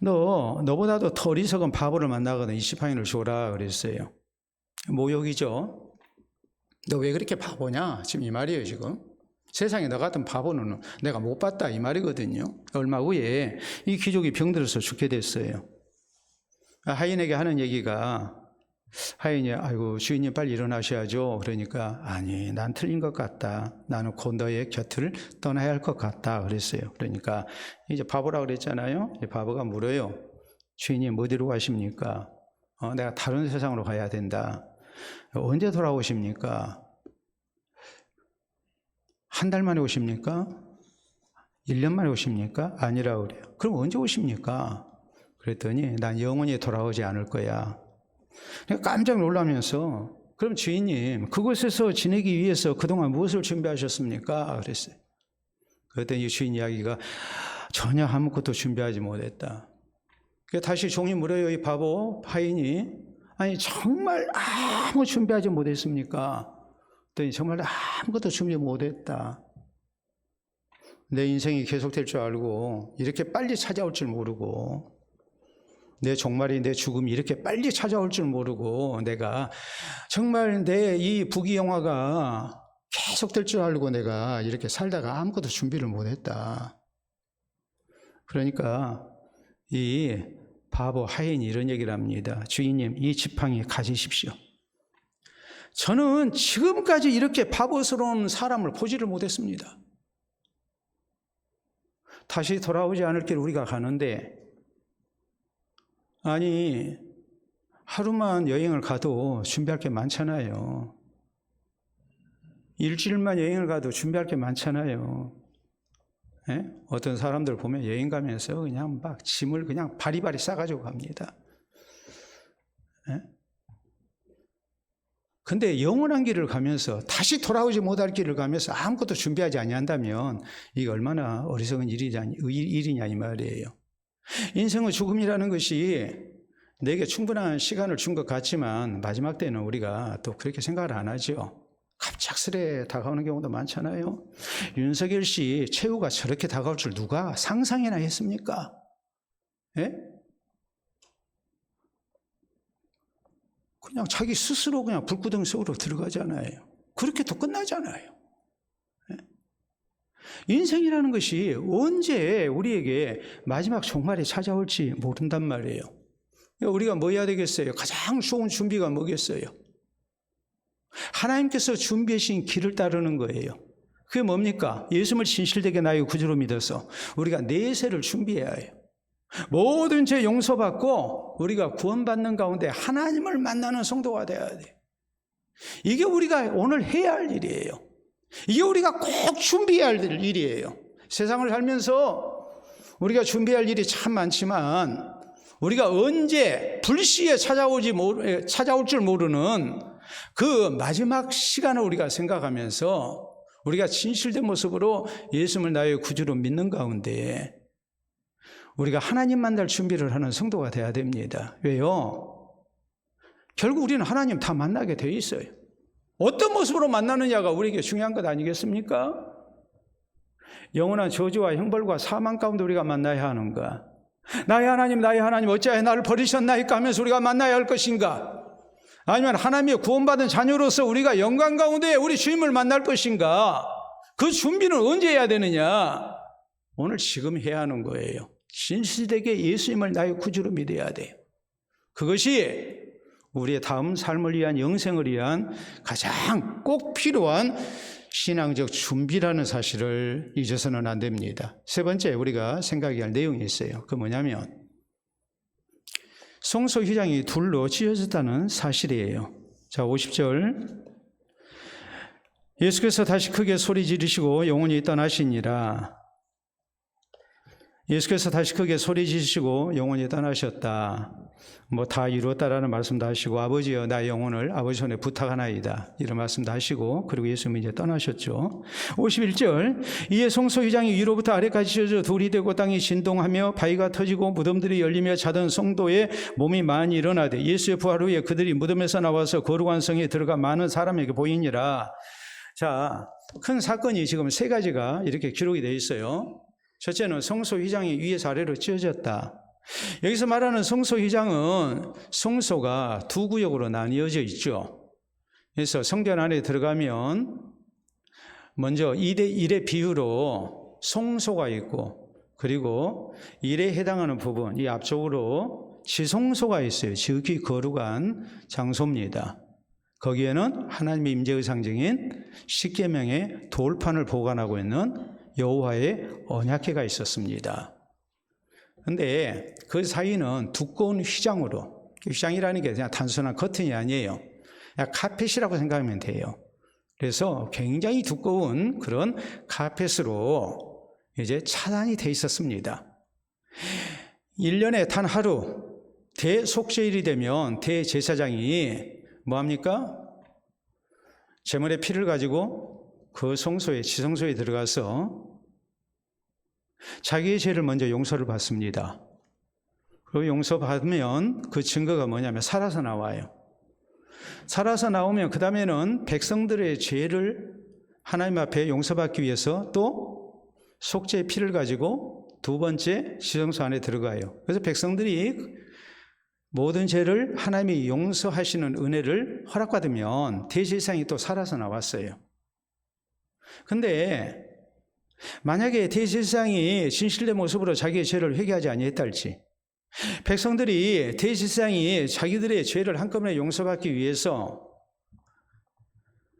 너보다도 더 어리석은 바보를 만나거든 이 지팡이를 줘라 그랬어요. 모욕이죠. 너 왜 그렇게 바보냐? 지금 이 말이에요. 지금 세상에 너 같은 바보는 내가 못 봤다 이 말이거든요. 얼마 후에 이 귀족이 병들어서 죽게 됐어요. 하인에게 하는 얘기가, 하인이 아이고 주인님 빨리 일어나셔야죠. 그러니까 아니 난 틀린 것 같다. 나는 곧 너의 곁을 떠나야 할 것 같다 그랬어요. 그러니까 이제 바보라 그랬잖아요. 바보가 물어요. 주인님 어디로 가십니까? 내가 다른 세상으로 가야 된다. 언제 돌아오십니까? 한 달 만에 오십니까? 1년 만에 오십니까? 아니라 그래요. 그럼 언제 오십니까? 그랬더니 난 영원히 돌아오지 않을 거야. 깜짝 놀라면서, 그럼 주인님 그곳에서 지내기 위해서 그동안 무엇을 준비하셨습니까? 그랬어요. 그랬더니 주인 이야기가 전혀 아무것도 준비하지 못했다. 다시 종이 물어요. 이 바보 하인이, 아니 정말 아무 준비하지 못했습니까? 그랬더니 정말 아무것도 준비 못했다. 내 인생이 계속될 줄 알고 이렇게 빨리 찾아올 줄 모르고, 내 종말이, 내 죽음이 이렇게 빨리 찾아올 줄 모르고, 내가 정말 내 이 부귀영화가 계속될 줄 알고 내가 이렇게 살다가 아무것도 준비를 못했다. 그러니까 이 바보 하인이 이런 얘기를 합니다. 주인님 이 지팡이 가지십시오. 저는 지금까지 이렇게 바보스러운 사람을 보지를 못했습니다. 다시 돌아오지 않을 길 우리가 가는데, 아니 하루만 여행을 가도 준비할 게 많잖아요. 일주일만 여행을 가도 준비할 게 많잖아요. 예? 어떤 사람들 보면 여행 가면서 그냥 막 짐을 그냥 바리바리 싸가지고 갑니다. 예? 근데 영원한 길을 가면서, 다시 돌아오지 못할 길을 가면서 아무것도 준비하지 아니한다면 이게 얼마나 어리석은 일이냐 이 말이에요. 인생의 죽음이라는 것이 내게 충분한 시간을 준 것 같지만 마지막 때는 우리가 또 그렇게 생각을 안 하죠. 갑작스레 다가오는 경우도 많잖아요. 윤석열 씨 최후가 저렇게 다가올 줄 누가 상상이나 했습니까? 예? 그냥 자기 스스로 그냥 불구덩이 속으로 들어가잖아요. 그렇게 또 끝나잖아요. 예? 인생이라는 것이 언제 우리에게 마지막 종말이 찾아올지 모른단 말이에요. 우리가 뭐 해야 되겠어요? 가장 좋은 준비가 뭐겠어요? 하나님께서 준비하신 길을 따르는 거예요. 그게 뭡니까? 예수님을 진실되게 나의 구주로 믿어서 우리가 내세를 준비해야 해요. 모든 죄 용서받고 우리가 구원받는 가운데 하나님을 만나는 성도가 돼야 돼. 이게 우리가 오늘 해야 할 일이에요. 이게 우리가 꼭 준비해야 할 일이에요. 세상을 살면서 우리가 준비할 일이 참 많지만 우리가 언제 불시에 찾아올 줄 모르는 그 마지막 시간을 우리가 생각하면서 우리가 진실된 모습으로 예수님을 나의 구주로 믿는 가운데 우리가 하나님 만날 준비를 하는 성도가 돼야 됩니다. 왜요? 결국 우리는 하나님 다 만나게 돼 있어요. 어떤 모습으로 만나느냐가 우리에게 중요한 것 아니겠습니까? 영원한 저주와 형벌과 사망 가운데 우리가 만나야 하는가? 나의 하나님 어찌하여 나를 버리셨나이까 하면서 우리가 만나야 할 것인가? 아니면 하나님의 구원받은 자녀로서 우리가 영광 가운데 우리 주님을 만날 것인가? 그 준비는 언제 해야 되느냐? 오늘 지금 해야 하는 거예요. 진실되게 예수님을 나의 구주로 믿어야 돼요. 그것이 우리의 다음 삶을 위한, 영생을 위한 가장 꼭 필요한 신앙적 준비라는 사실을 잊어서는 안 됩니다. 세 번째 우리가 생각해야 할 내용이 있어요. 그 뭐냐면 성소휘장이 둘로 찢어졌다는 사실이에요. 자, 50절. 예수께서 다시 크게 소리 지르시고 영원히 떠나시니라. 예수께서 다시 크게 소리 지르시고 영원히 떠나셨다. 뭐 다 이루었다라는 말씀도 하시고, 아버지여 나의 영혼을 아버지 손에 부탁하나이다, 이런 말씀도 하시고, 그리고 예수님이 이제 떠나셨죠. 51절. 이에 성소휘장이 위로부터 아래까지 찢어져 둘이 되고 땅이 진동하며 바위가 터지고 무덤들이 열리며 자던 성도의 몸이 많이 일어나되 예수의 부활 후에 그들이 무덤에서 나와서 거룩한 성에 들어가 많은 사람에게 보이니라. 자, 큰 사건이 지금 세 가지가 이렇게 기록이 되어 있어요. 첫째는 성소휘장이 위에서 아래로 찢어졌다. 여기서 말하는 성소휘장은 성소가 두 구역으로 나뉘어져 있죠. 그래서 성전 안에 들어가면 먼저 2대1의 비율로 성소가 있고, 그리고 1에 해당하는 부분, 이 앞쪽으로 지성소가 있어요. 지극히 거룩한 장소입니다. 거기에는 하나님의 임재의 상징인 십계명의 돌판을 보관하고 있는 여호와의 언약궤가 있었습니다. 그런데 그 사이는 두꺼운 휘장으로, 휘장이라는 게 그냥 단순한 커튼이 아니에요. 그냥 카펫이라고 생각하면 돼요. 그래서 굉장히 두꺼운 그런 카펫으로 이제 차단이 돼 있었습니다. 1년에 단 하루 대속죄일이 되면 대제사장이 뭐합니까? 제물의 피를 가지고 그 성소에, 지성소에 들어가서 자기의 죄를 먼저 용서를 받습니다. 그리고 용서받으면 그 증거가 뭐냐면 살아서 나와요. 살아서 나오면 그 다음에는 백성들의 죄를 하나님 앞에 용서받기 위해서 또 속죄의 피를 가지고 두 번째 지성소 안에 들어가요. 그래서 백성들이 모든 죄를 하나님이 용서하시는 은혜를 허락받으면 대제사장이 또 살아서 나왔어요. 근데 만약에 대제사장이 진실된 모습으로 자기의 죄를 회개하지 아니했달지, 백성들이 대제사장이 자기들의 죄를 한꺼번에 용서받기 위해서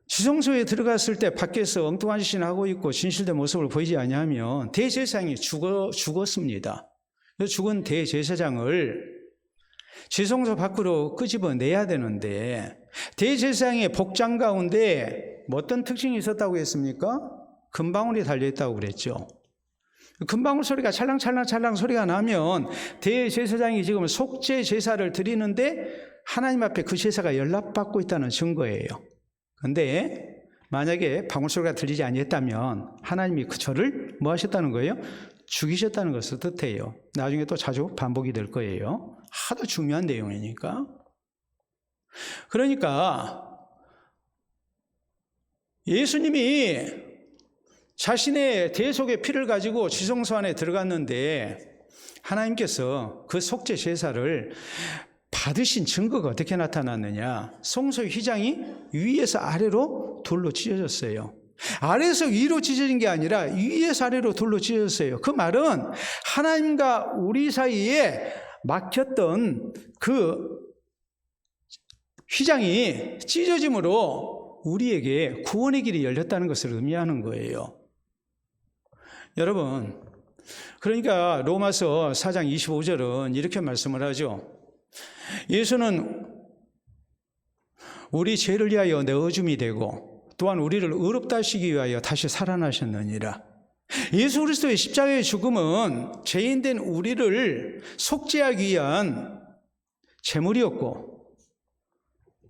지성소에 들어갔을 때 밖에서 엉뚱한 짓을 하고 있고 진실된 모습을 보이지 아니하면 대제사장이 죽었습니다. 죽은 대제사장을 지성소 밖으로 끄집어내야 되는데, 대제사장의 복장 가운데 어떤 특징이 있었다고 했습니까? 금방울이 달려있다고 그랬죠. 금방울 소리가 찰랑찰랑 소리가 나면 대제사장이 지금 속죄 제사를 드리는데 하나님 앞에 그 제사가 연락받고 있다는 증거예요. 그런데 만약에 방울 소리가 들리지 아니했다면 하나님이 그 저를 뭐 하셨다는 거예요? 죽이셨다는 것을 뜻해요. 나중에 또 자주 반복이 될 거예요. 하도 중요한 내용이니까. 그러니까 예수님이 자신의 대속의 피를 가지고 지성소 안에 들어갔는데 하나님께서 그 속죄 제사를 받으신 증거가 어떻게 나타났느냐? 성소의 휘장이 위에서 아래로 둘로 찢어졌어요. 아래에서 위로 찢어진 게 아니라 위에서 아래로 둘로 찢어졌어요. 그 말은 하나님과 우리 사이에 막혔던 그 휘장이 찢어짐으로 우리에게 구원의 길이 열렸다는 것을 의미하는 거예요. 여러분, 그러니까 로마서 4장 25절은 이렇게 말씀을 하죠. 예수는 우리 죄를 위하여 내어줌이 되고 또한 우리를 의롭다 하시기 위하여 다시 살아나셨느니라. 예수 그리스도의 십자가의 죽음은 죄인된 우리를 속죄하기 위한 제물이었고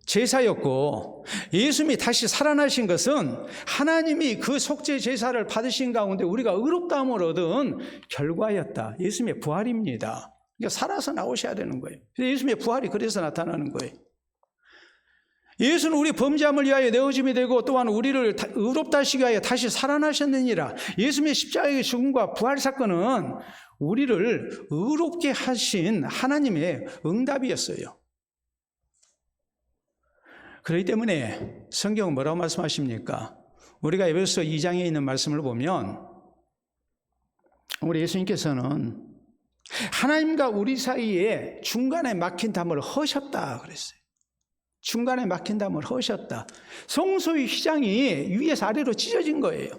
제사였고, 예수님이 다시 살아나신 것은 하나님이 그 속죄 제사를 받으신 가운데 우리가 의롭다함을 얻은 결과였다. 예수님의 부활입니다. 그러니까 살아서 나오셔야 되는 거예요. 예수님의 부활이 그래서 나타나는 거예요. 예수는 우리 범죄함을 위하여 내어짐이 되고 또한 우리를 의롭다 하시기 위하여 다시 살아나셨느니라. 예수님의 십자가의 죽음과 부활 사건은 우리를 의롭게 하신 하나님의 응답이었어요. 그렇기 때문에 성경은 뭐라고 말씀하십니까? 우리가 에베소 2장에 있는 말씀을 보면 우리 예수님께서는 하나님과 우리 사이에 중간에 막힌 담을 허셨다 그랬어요. 중간에 막힌 담을 허셨다. 성소의 휘장이 위에서 아래로 찢어진 거예요.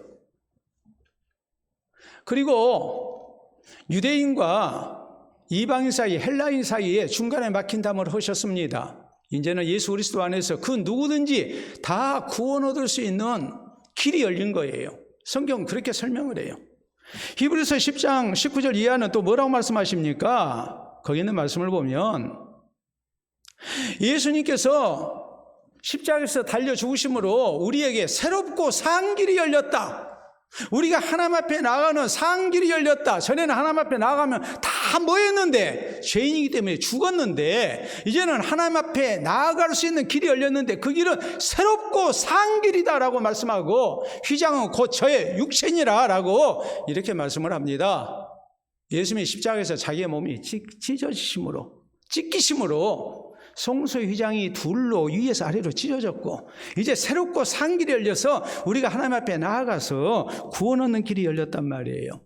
그리고 유대인과 이방인 사이, 헬라인 사이에 중간에 막힌 담을 허셨습니다. 이제는 예수 그리스도 안에서 그 누구든지 다 구원 얻을 수 있는 길이 열린 거예요. 성경은 그렇게 설명을 해요. 히브리서 10장 19절 이하는 또 뭐라고 말씀하십니까? 거기 있는 말씀을 보면 예수님께서 십자가에서 달려 죽으심으로 우리에게 새롭고 산 길이 열렸다. 우리가 하나님 앞에 나가는 산 길이 열렸다. 전에는 하나님 앞에 나가면 다 뭐였는데? 죄인이기 때문에 죽었는데 이제는 하나님 앞에 나아갈 수 있는 길이 열렸는데 그 길은 새롭고 산 길이다라고 말씀하고 휘장은 곧 저의 육체니라라고 이렇게 말씀을 합니다. 예수님이 십자가에서 자기의 몸이 찢어지심으로 찢기심으로 성소의 휘장이 둘로 위에서 아래로 찢어졌고 이제 새롭고 산 길이 열려서 우리가 하나님 앞에 나아가서 구원 얻는 길이 열렸단 말이에요.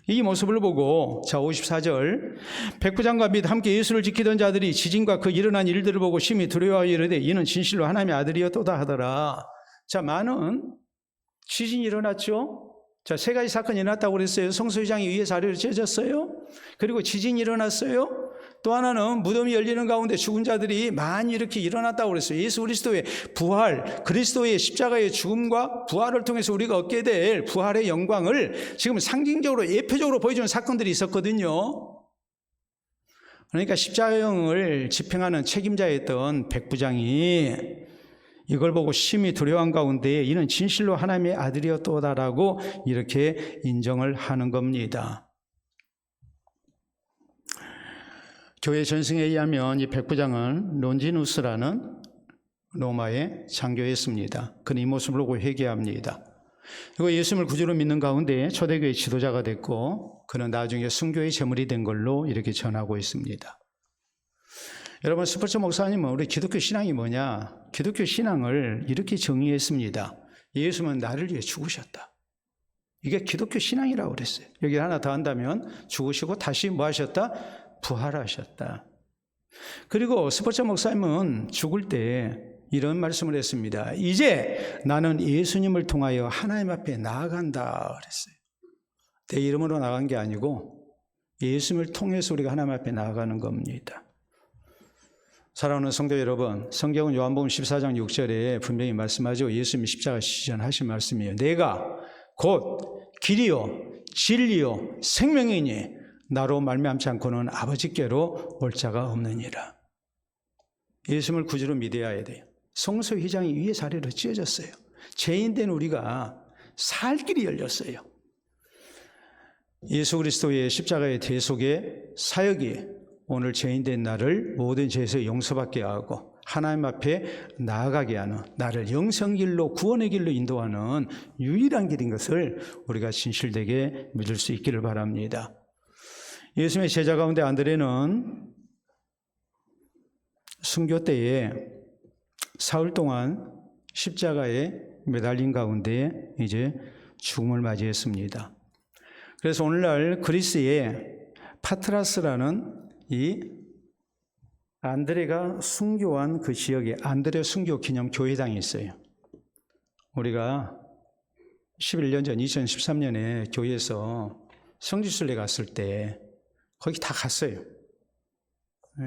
이 모습을 보고 자 54절 백부장과 및 함께 예수를 지키던 자들이 지진과 그 일어난 일들을 보고 심히 두려워하여 이르되 이는 진실로 하나님의 아들이었도다 하더라. 자 많은 지진이 일어났죠. 자, 세 가지 사건이 일어났다고 그랬어요. 성소 휘장이 위에서 아래로 찢어졌어요. 그리고 지진이 일어났어요. 또 하나는 무덤이 열리는 가운데 죽은 자들이 많이 이렇게 일어났다고 그랬어요. 예수 그리스도의 부활, 그리스도의 십자가의 죽음과 부활을 통해서 우리가 얻게 될 부활의 영광을 지금 상징적으로 예표적으로 보여주는 사건들이 있었거든요. 그러니까 십자가형을 집행하는 책임자였던 백부장이 이걸 보고 심히 두려워한 가운데 이는 진실로 하나님의 아들이었도다라고 이렇게 인정을 하는 겁니다. 교회 전승에 의하면 이 백부장은 론지누스라는 로마의 장교였습니다. 그는 이 모습을 보고 회개합니다. 그리고 예수님을 구주로 믿는 가운데 초대교회 지도자가 됐고 그는 나중에 순교의 제물이 된 걸로 이렇게 전하고 있습니다. 여러분 스포츠 목사님은 우리 기독교 신앙이 뭐냐? 기독교 신앙을 이렇게 정의했습니다. 예수님은 나를 위해 죽으셨다. 이게 기독교 신앙이라고 그랬어요. 여기 하나 더 한다면 죽으시고 다시 뭐 하셨다? 부활하셨다. 그리고 스포츠 목사님은 죽을 때 이런 말씀을 했습니다. 이제 나는 예수님을 통하여 하나님 앞에 나아간다 그랬어요. 내 이름으로 나간 게 아니고 예수님을 통해서 우리가 하나님 앞에 나아가는 겁니다. 사랑하는 성도 여러분, 성경은 요한복음 14장 6절에 분명히 말씀하죠. 예수님이 십자가 시전 하신 말씀이에요. 내가 곧 길이요 진리요 생명이니 나로 말미암지 않고는 아버지께로 올 자가 없느니라. 예수님을 구주로 믿어야 돼요. 성소 휘장이 위에서 아래로 찢어졌어요. 죄인된 우리가 살 길이 열렸어요. 예수 그리스도의 십자가의 대속의 사역이 오늘 죄인된 나를 모든 죄에서 용서받게 하고 하나님 앞에 나아가게 하는, 나를 영생길로 구원의 길로 인도하는 유일한 길인 것을 우리가 진실되게 믿을 수 있기를 바랍니다. 예수님의 제자 가운데 안드레는 순교 때에 사흘 동안 십자가에 매달린 가운데 이제 죽음을 맞이했습니다. 그래서 오늘날 그리스에 파트라스라는 이 안드레가 순교한 그 지역에 안드레 순교 기념 교회당이 있어요. 우리가 11년 전 2013년에 교회에서 성지순례 갔을 때 거기 다 갔어요.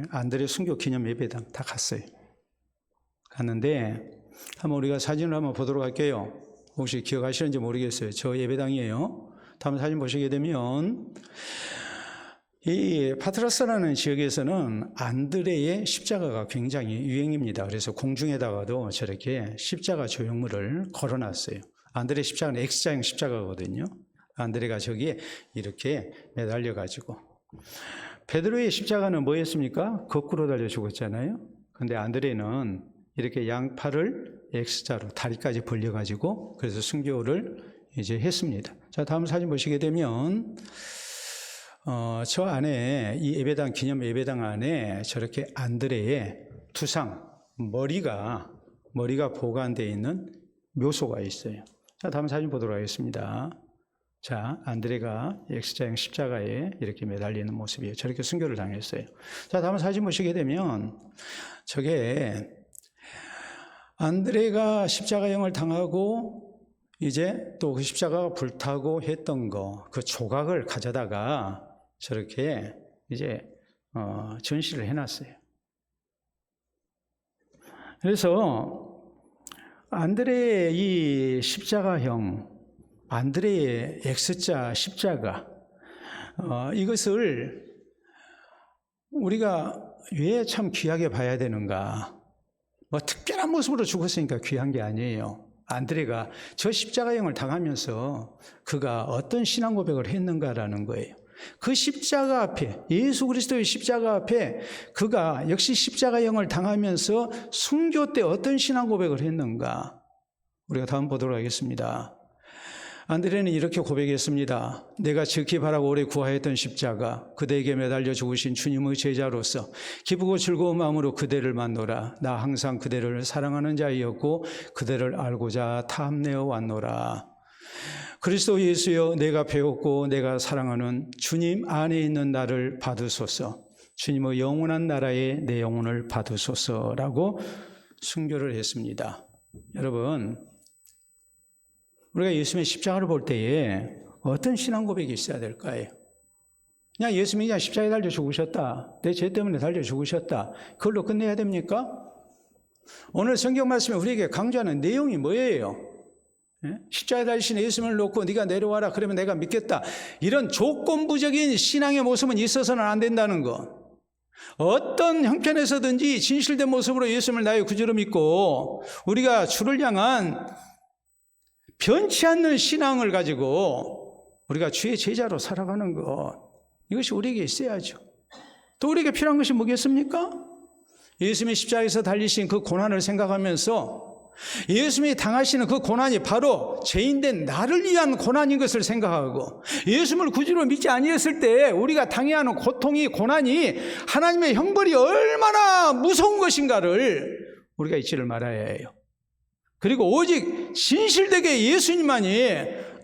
안드레 순교 기념 예배당 다 갔어요. 갔는데 한번 우리가 사진을 한번 보도록 할게요. 혹시 기억하시는지 모르겠어요. 저 예배당이에요. 다음 사진 보시게 되면 이 파트라스라는 지역에서는 안드레의 십자가가 굉장히 유행입니다. 그래서 공중에다가도 저렇게 십자가 조형물을 걸어놨어요. 안드레 십자가는 X자형 십자가거든요. 안드레가 저기에 이렇게 매달려가지고. 베드로의 십자가는 뭐였습니까? 거꾸로 달려 죽었잖아요. 근데 안드레는 이렇게 양팔을 X자로 다리까지 벌려가지고 그래서 순교를 이제 했습니다. 자, 다음 사진 보시게 되면 저 안에 이 예배당 기념 예배당 안에 저렇게 안드레의 두상 머리가 보관되어 있는 묘소가 있어요. 자, 다음 사진 보도록 하겠습니다. 자, 안드레가 X자형 십자가에 이렇게 매달리는 모습이에요. 저렇게 순교를 당했어요. 자, 다음 사진 보시게 되면 저게 안드레가 십자가형을 당하고 이제 또 그 십자가가 불타고 했던 거, 그 조각을 가져다가 저렇게 이제 전시를 해놨어요. 그래서 안드레의 이 십자가형, 안드레의 X자 십자가, 이것을 우리가 왜 참 귀하게 봐야 되는가? 뭐 특별한 모습으로 죽었으니까 귀한 게 아니에요. 안드레가 저 십자가형을 당하면서 그가 어떤 신앙 고백을 했는가라는 거예요. 그 십자가 앞에, 예수 그리스도의 십자가 앞에 그가 역시 십자가형을 당하면서 순교 때 어떤 신앙 고백을 했는가? 우리가 다음 보도록 하겠습니다. 안드레는 이렇게 고백했습니다. 내가 지극히 바라고 오래 구하였던 십자가, 그대에게 매달려 죽으신 주님의 제자로서 기쁘고 즐거운 마음으로 그대를 만노라. 나 항상 그대를 사랑하는 자이었고 그대를 알고자 탐내어 왔노라. 그리스도 예수여, 내가 배웠고 내가 사랑하는 주님 안에 있는 나를 받으소서. 주님의 영원한 나라에 내 영혼을 받으소서라고 순교를 했습니다. 여러분, 우리가 예수님의 십자가를 볼 때에 어떤 신앙 고백이 있어야 될까요? 그냥 예수님이 그냥 십자가에 달려 죽으셨다, 내 죄 때문에 달려 죽으셨다, 그걸로 끝내야 됩니까? 오늘 성경 말씀에 우리에게 강조하는 내용이 뭐예요? 십자가에 달리신 예수님을 놓고 네가 내려와라 그러면 내가 믿겠다, 이런 조건부적인 신앙의 모습은 있어서는 안 된다는 것. 어떤 형편에서든지 진실된 모습으로 예수님을 나의 구주로 믿고 우리가 주를 향한 변치 않는 신앙을 가지고 우리가 주의 제자로 살아가는 것, 이것이 우리에게 있어야죠. 또 우리에게 필요한 것이 뭐겠습니까? 예수님이 십자가에서 달리신 그 고난을 생각하면서 예수님이 당하시는 그 고난이 바로 죄인된 나를 위한 고난인 것을 생각하고, 예수님을 구주로 믿지 아니했을 때 우리가 당해야 하는 고통이, 고난이 하나님의 형벌이 얼마나 무서운 것인가를 우리가 잊지를 말아야 해요. 그리고 오직 진실되게 예수님만이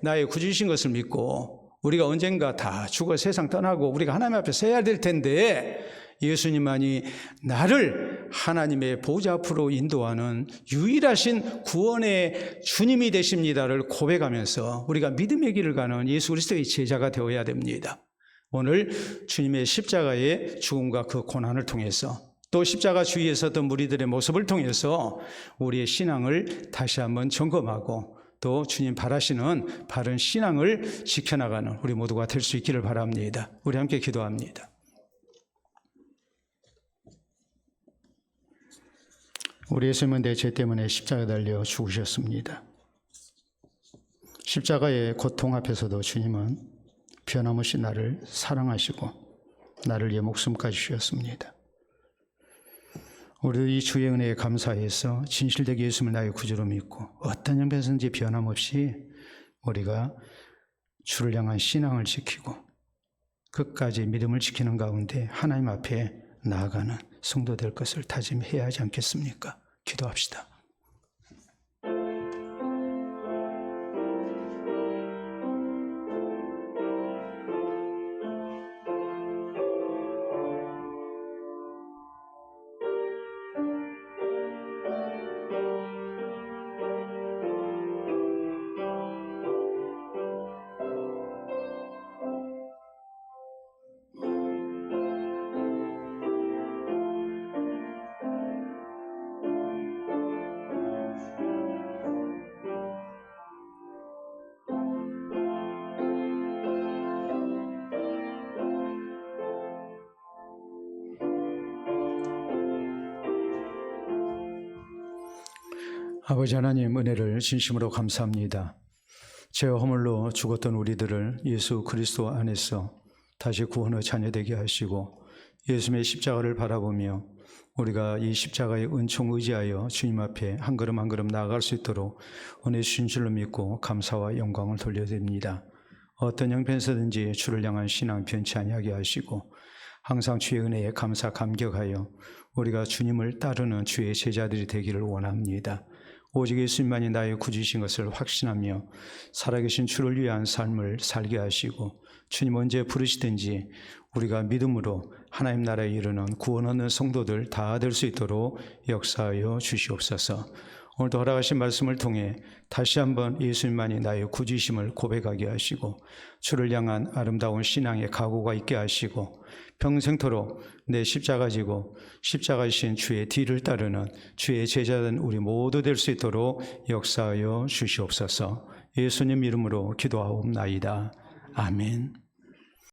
나의 구주이신 것을 믿고 우리가 언젠가 다 죽어 세상 떠나고 우리가 하나님 앞에 서야 될 텐데, 예수님만이 나를 하나님의 보좌 앞으로 인도하는 유일하신 구원의 주님이 되십니다를 고백하면서 우리가 믿음의 길을 가는 예수 그리스도의 제자가 되어야 됩니다. 오늘 주님의 십자가의 죽음과 그 고난을 통해서, 또 십자가 주위에 섰던 무리들의 모습을 통해서 우리의 신앙을 다시 한번 점검하고 또 주님 바라시는 바른 신앙을 지켜나가는 우리 모두가 될 수 있기를 바랍니다. 우리 함께 기도합니다. 우리 예수님은 내 죄 때문에 십자가에 달려 죽으셨습니다. 십자가의 고통 앞에서도 주님은 변함없이 나를 사랑하시고 나를 예 목숨까지 주셨습니다. 우리도 이 주의 은혜에 감사해서 진실되게 예수님을 나의 구주로 믿고 어떤 형편에서든지 변함없이 우리가 주를 향한 신앙을 지키고 끝까지 믿음을 지키는 가운데 하나님 앞에 나아가는 성도 될 것을 다짐해야 하지 않겠습니까? 기도합시다. 아버지 하나님, 은혜를 진심으로 감사합니다. 죄와 허물로 죽었던 우리들을 예수 그리스도 안에서 다시 구원의 자녀되게 하시고 예수님의 십자가를 바라보며 우리가 이 십자가의 은총 의지하여 주님 앞에 한 걸음 한 걸음 나아갈 수 있도록 은혜 주신 줄로 믿고 감사와 영광을 돌려드립니다. 어떤 형편에서든지 주를 향한 신앙 변치 아니하게 하시고 항상 주의 은혜에 감사 감격하여 우리가 주님을 따르는 주의 제자들이 되기를 원합니다. 오직 예수님만이 나의 구주이신 것을 확신하며 살아계신 주를 위한 삶을 살게 하시고 주님 언제 부르시든지 우리가 믿음으로 하나님 나라에 이르는 구원 얻는 성도들 다 될 수 있도록 역사하여 주시옵소서. 오늘도 허락하신 말씀을 통해 다시 한번 예수님만이 나의 구주이심을 고백하게 하시고 주를 향한 아름다운 신앙의 각오가 있게 하시고 평생토록 내 십자가 지고 십자가이신 주의 뒤를 따르는 주의 제자된 우리 모두 될 수 있도록 역사하여 주시옵소서. 예수님 이름으로 기도하옵나이다. 아멘.